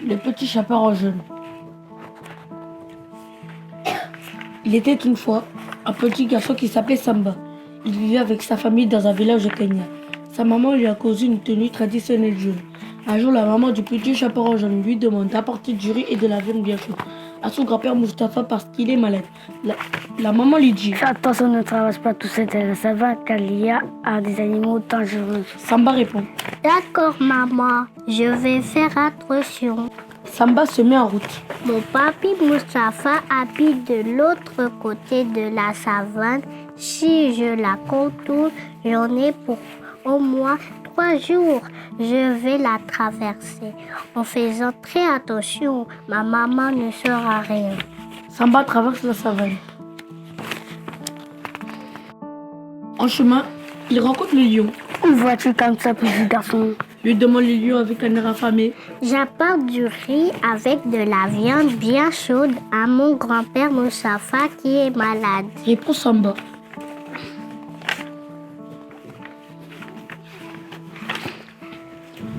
Le petit chaperon jaune. Il était une fois un petit garçon qui s'appelait Samba. Il vivait avec sa famille dans un village au Kenya. Sa maman lui a causé une tenue traditionnelle jaune. Un jour, la maman du petit chaperon jaune lui demande d'apporter du riz et de la viande bien chaude à son grand-père Mustapha parce qu'il est malade. La maman lui dit: Fais attention, ne traverse pas tout ça dans la savane car il y a des animaux dangereux. Samba répond. D'accord, maman, je vais faire attention. Samba se met en route. Mon papy Mustapha habite de l'autre côté de la savane. Si je la contourne, j'en ai pour au moins 3 jours. Je vais la traverser. En faisant très attention, ma maman ne saura rien. Samba traverse la savane. En chemin, il rencontre le lion. Où vois-tu comme ça, petit garçon? Lui demande le lion avec un air affamé. J'apporte du riz avec de la viande bien chaude à mon grand-père Mustapha qui est malade. Répond Samba.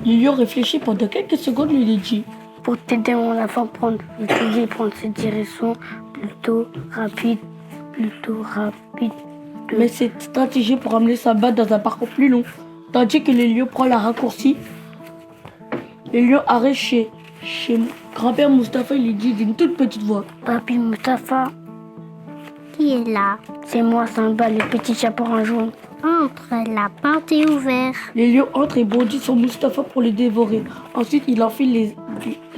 Le lion réfléchit pendant quelques secondes et lui dit: Pour t'aider, mon enfant, prendre cette direction plutôt rapide. Mais cette stratégie pour amener Samba dans un parcours plus long. Tandis que le lion prend la raccourci, le lion arrive chez grand-père Mustapha. Il lui dit d'une toute petite voix: Papy Mustapha, Qui est là? c'est moi, Samba, le petit chaperon jaune. Entre, la porte est ouverte. Le lion entre et bondit sur Mustapha pour le dévorer. Ensuite, il enfile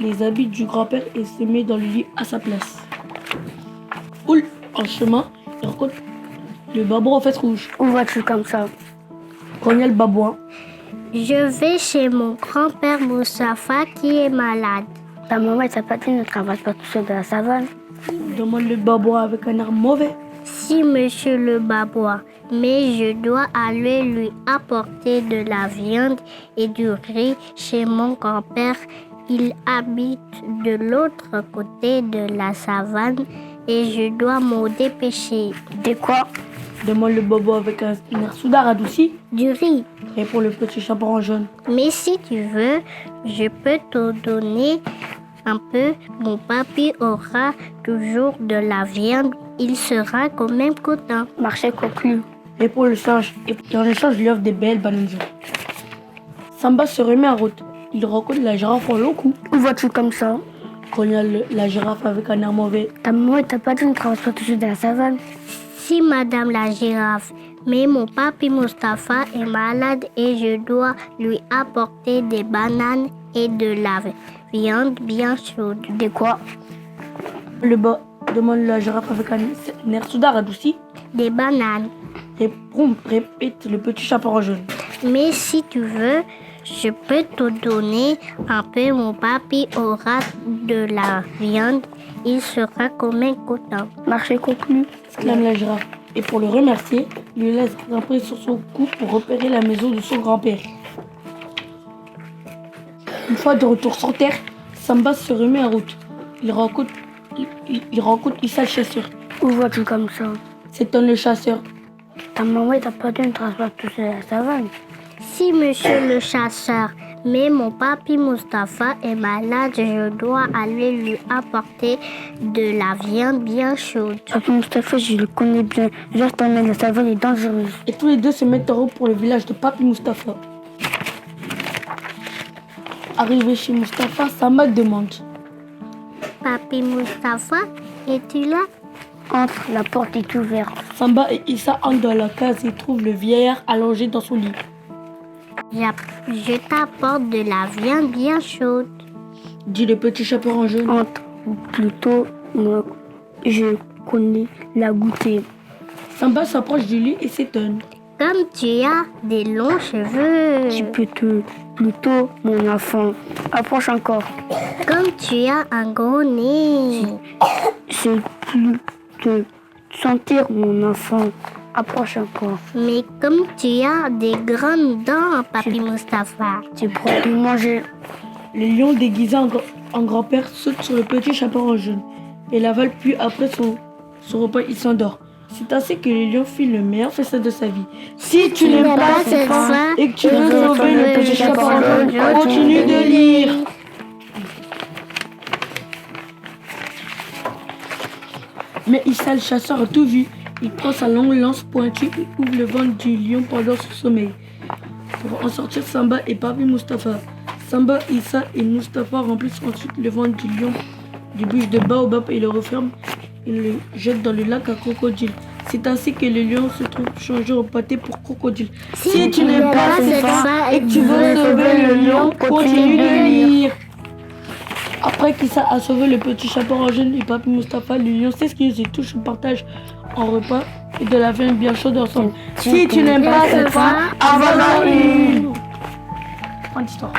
les habits du grand-père et se met dans le lit à sa place. En chemin, il rencontre le babouin aux fesses rouges. Où vas-tu comme ça? Grogna le babouin. Je vais chez mon grand-père Mustapha qui est malade. Ta maman et ta patrie ne traversent pas tout seul dans la savane. Demande le babouin avec un air mauvais. Si, monsieur le babouin, mais je dois aller lui apporter de la viande et du riz chez mon grand-père. Il habite de l'autre côté de la savane et je dois m'en dépêcher. De quoi? Demande le babouin avec un air soudain radouci. Du riz. Répond le petit chaperon jaune. Mais si tu veux, je peux te donner un peu. Mon papy aura toujours de la viande. Il sera quand même content. Marché conclu. Répond le singe. Et dans l'échange, lui offre des belles bananes jaunes. Samba se remet en route. Il rencontre la girafe en long cou. Où vas-tu comme ça? Grogna la girafe avec un air mauvais. Ta maman et ta patrie ne traversent pas tout seul dans la savane. Si, madame la girafe, mais mon papy Mustapha est malade et je dois lui apporter des bananes et de la viande bien chaude. De quoi? Le bas demande la girafe avec un air soudain radouci. Des bananes. Répète le petit chaperon jaune. Mais si tu veux, je peux te donner un peu. Mon papy aura de la viande. Il sera quand même content. Marché conclu. Exclame la girafe. Et pour le remercier, il lui laisse grimper sur son cou pour repérer la maison de son grand-père. Une fois de retour sur terre, Samba se remet en route. Il rencontre Issa le chasseur. Où vas-tu comme ça? S'étonne le chasseur. Ta maman et ta patrie ne traversent pas tout seul dans la savane. Si, monsieur le chasseur, mais mon papy Mustapha est malade, je dois aller lui apporter de la viande bien chaude. Papy Mustapha, je le connais bien. Je t'emmène, la savane est dangereuse. Et tous les deux se mettent en route pour le village de Papy Mustapha. Arrivé chez Mustapha, Samba demande: Papy Mustapha, es-tu là? Entre, la porte est ouverte. Samba et Issa entrent dans la case et trouvent le vieillard allongé dans son lit. Je t'apporte de la viande bien chaude. Dit le petit chaperon jaune. Entre, ou plutôt, moi, je connais la goûter. Samba s'approche du lit et s'étonne. Comme tu as des longs cheveux. Tu peux plutôt, mon enfant. Approche encore. Comme tu as un gros nez. C'est plus te sentir, mon enfant. Approche encore. Mais comme tu as des grandes dents, Papy Mustapha. Tu pourras tout manger. Le lion déguisé en grand-père saute sur le petit chaperon jaune et l'avale, puis après son repas, il s'endort. C'est ainsi que le lion fit le meilleur festin de sa vie. Si tu n'aimes pas cette fin et que tu veux sauver le petit chaperon jaune, continue de lire. Mais Issa le chasseur a tout vu. Il prend sa longue lance pointue et ouvre le ventre du lion pendant son sommeil. Pour en sortir Samba et Papi Mustapha. Samba, Issa et Mustapha remplissent ensuite le ventre du lion du bûche de baobab et le referment et le jettent dans le lac à crocodile. C'est ainsi que le lion se trouve changé en pâté pour crocodile. Si tu n'aimes pas cette fin et que tu veux sauver le lion, continue de lire. Après qu'Issa a sauvé le petit chaperon jaune et Papi Mustapha, le lion s'excuse et touche le partage en repas et de la viande bien chaude ensemble. Si tu n'aimes pas cette fin, avale une. Fin d'histoire.